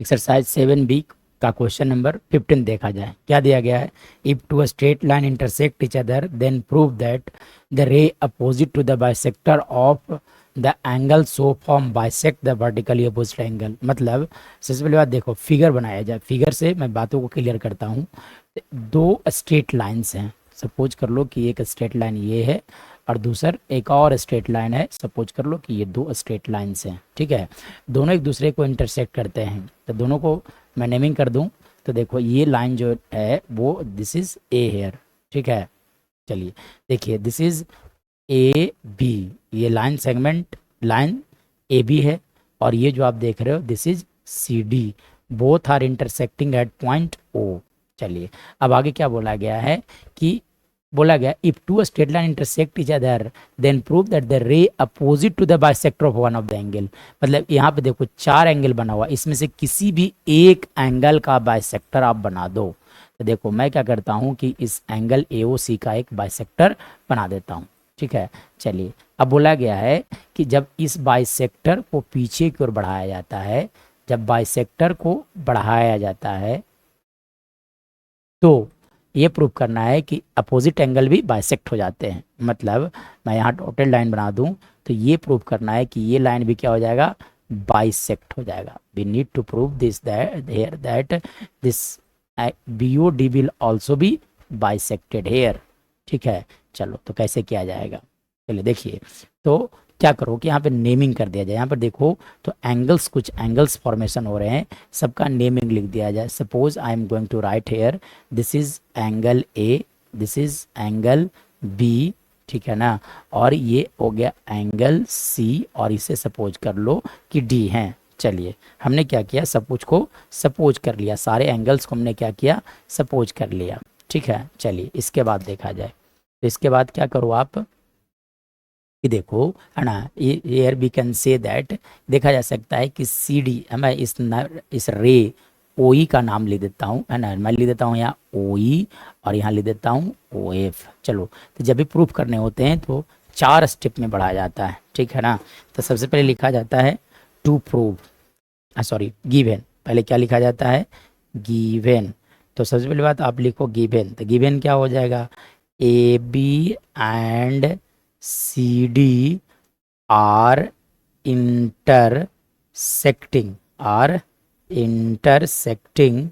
Exercise 7B का question number 15 देखा जाए, क्या दिया गया है। If two a straight line intersect each other then prove that the ray opposite to the bisector of the angle so form bisect the vertically opposite angle. मतलब सबसे पहली बात देखो, फिगर बनाया जाए, फिगर से मैं बातों को क्लियर करता हूँ। दो स्ट्रेट लाइन्स हैं, सपोज कर लो कि एक स्ट्रेट लाइन ये है और दूसर एक और स्ट्रेट लाइन है। सपोज कर लो कि ये दो स्ट्रेट लाइन्स हैं, ठीक है। दोनों एक दूसरे को इंटरसेक्ट करते हैं, तो दोनों को मैं नेमिंग कर दूं तो देखो ये लाइन जो है वो दिस इज ए हेयर, ठीक है। चलिए देखिए, दिस इज ए बी, ये line segment line A B है, और ये जो आप देख रहे हो this is C D. Both are intersecting at point O. चलिए अब आगे क्या बोला गया है कि बोला गया if two straight line intersect each other then prove that the ray opposite to the bisector of one of the angle. मतलब यहाँ पे देखो चार एंगल बना हुआ, इसमें से किसी भी एक एंगल का बाइसेक्टर आप बना दो। तो देखो मैं क्या करता हूँ कि इस एंगल AOC का एक बाइसेक्टर बना देता हूँ, ठीक है। चलिए अब बोला गया है कि जब इस बाइसेक्टर को पीछे की ओर बढ़ाया जाता है, जब बाइसेक्टर को बढ़ाया जाता है तो ये प्रूव करना है कि अपोजिट एंगल भी बाइसेक्ट हो जाते हैं। मतलब मैं यहाँ टोटल लाइन बना दूं तो ये प्रूव करना है कि ये लाइन भी क्या हो जाएगा, बाइसेक्ट हो जाएगा। We need to prove this that this BOD will also be bisected here, ठीक है। चलो तो कैसे किया जाएगा, चलिए देखिए। तो क्या करो कि यहाँ पे नेमिंग कर दिया जाए। यहाँ पर देखो तो एंगल्स, कुछ एंगल्स फॉर्मेशन हो रहे हैं, सबका नेमिंग लिख दिया जाए। Suppose I am going to write here this is angle A, this is angle B, ठीक है ना, और ये हो गया एंगल सी, और इसे सपोज कर लो कि डी है। चलिए हमने क्या किया, सपोज को सपोज कर लिया, सारे एंगल्स को हमने क्या किया, सपोज कर लिया, ठीक है। चलिए इसके बाद देखा जाए, तो इसके बाद क्या करो आप कि देखो है ना, here we can say that, देखा जा सकता है कि CD, मैं इस रे OE का नाम लिख देता हूँ, है ना। मैं लिख देता हूँ यहाँ OE और यहाँ लिख देता हूँ OF। चलो तो जब भी प्रूफ करने होते हैं तो 4 स्टेप में बढ़ाया जाता है, ठीक है ना। तो सबसे पहले लिखा जाता है टू प्रूव, सॉरी गिवन। पहले क्या लिखा जाता है, गिवन। तो सबसे पहली बात आप लिखो गिवन, तो गिवन क्या हो जाएगा, AB and CD are intersecting, are intersecting,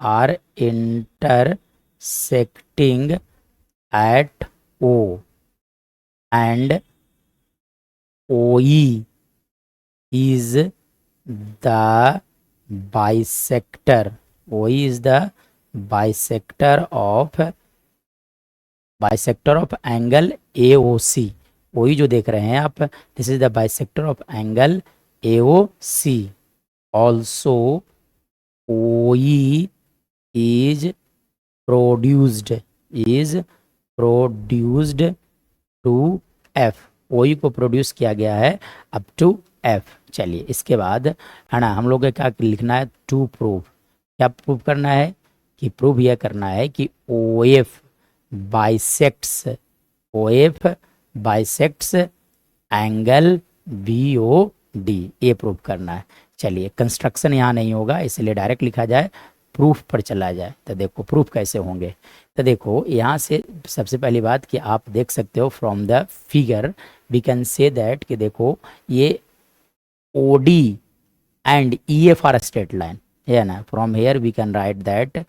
are intersecting at O, and OE is the bisector, OE is the bisector of angle AOC। OE जो देख रहे हैं आप, this is the bisector of angle AOC। Also OE is produced to F, OE को produce किया गया है up to F। चलिए इसके बाद है ना, हम लोग को क्या लिखना है, टू प्रूव। क्या प्रूव करना है कि प्रूव यह करना है कि OF बाइसेक्ट्स एंगल BOD, ये प्रूव करना है। चलिए कंस्ट्रक्शन यहाँ नहीं होगा, इसलिए डायरेक्ट लिखा जाए, प्रूफ पर चला जाए। तो देखो प्रूफ कैसे होंगे, तो देखो यहाँ से सबसे पहली बात कि आप देख सकते हो from the figure we can say that कि देखो ये OD and EF are straight line, है ना। From here we can write that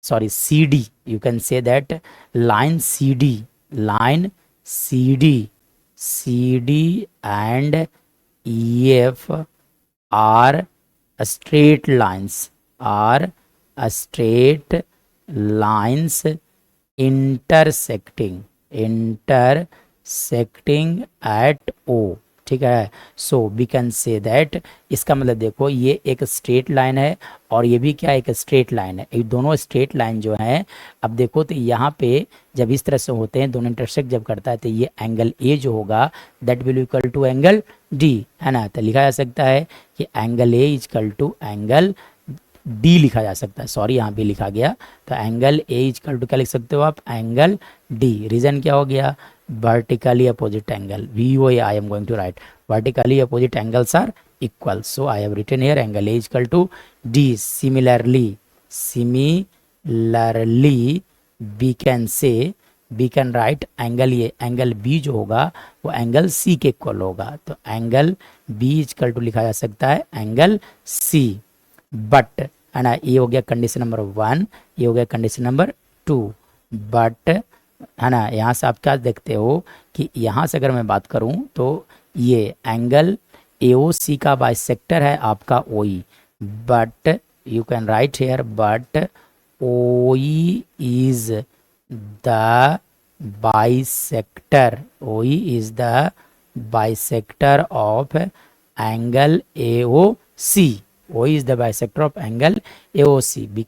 CD, you can say that line CD and EF are straight lines, intersecting at O, ठीक है। So we can say that, इसका मतलब देखो ये एक straight line है और ये भी क्या एक स्ट्रेट लाइन है, ये दोनों स्ट्रेट लाइन जो है। अब देखो तो यहाँ पे जब इस तरह से होते हैं, दोनों इंटरसेक्ट जब करता है, तो ये एंगल A जो होगा that will equal to angle D, है ना। तो लिखा जा सकता है कि angle A equal to angle D लिखा जा सकता है, सॉरी यहाँ पे लिखा गया। तो एंगल A इक्वल टू क्या लिख सकते हो आप, एंगल D। रीजन क्या हो गया, vertically opposite angle VOA, I am going to write vertically opposite angles are equal. So I have written here angle A is equal to D. Similarly we can say, we can write angle A, angle B जो होगा वो angle C के equal होगा, तो angle B equal to लिखा जा सकता है एंगल सी. बट है ना, ये हो गया कंडीशन नंबर 1, ये हो गया कंडीशन नंबर 2. बट है ना, यहाँ से आप क्या देखते हो कि यहाँ से अगर मैं बात करूँ तो ये एंगल AOC का बाइसेक्टर है आपका OE. But you can write here but OE is the bisector. OE is the bisector of angle AOC. OE is the bisector of angle AOC. We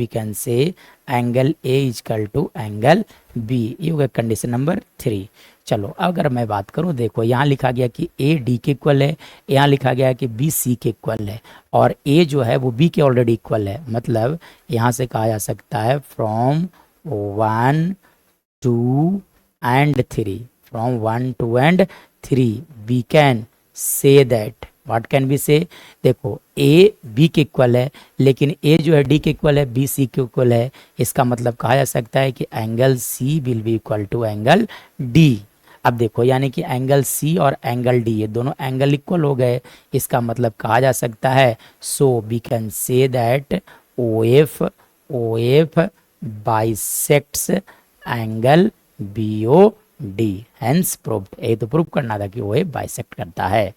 can say angle A is equal to angle B. ये हो गया condition number 3. चलो अगर मैं बात करूं, देखो यहाँ लिखा गया कि A D के इक्वल है, यहाँ लिखा गया है कि B C के इक्वल है, और A जो है वो B के ऑलरेडी इक्वल है. मतलब यहाँ से कहा जा सकता है from 1 2 and 3, from 1 2 and 3 we can say that, what can be से, देखो ए बी के इक्वल है, लेकिन ए जो है डी के इक्वल है, बी सी के इक्वल है. इसका मतलब कहा जा सकता है कि angle C will be equal to angle D. अब देखो यानी कि एंगल सी और एंगल डी ये दोनों एंगल इक्वल हो गए. इसका मतलब कहा जा सकता है, so we can say that O F bisects angle B O D. Hence proved. ये तो प्रूव करना था कि ओ एफ बाइसेक्ट करता है.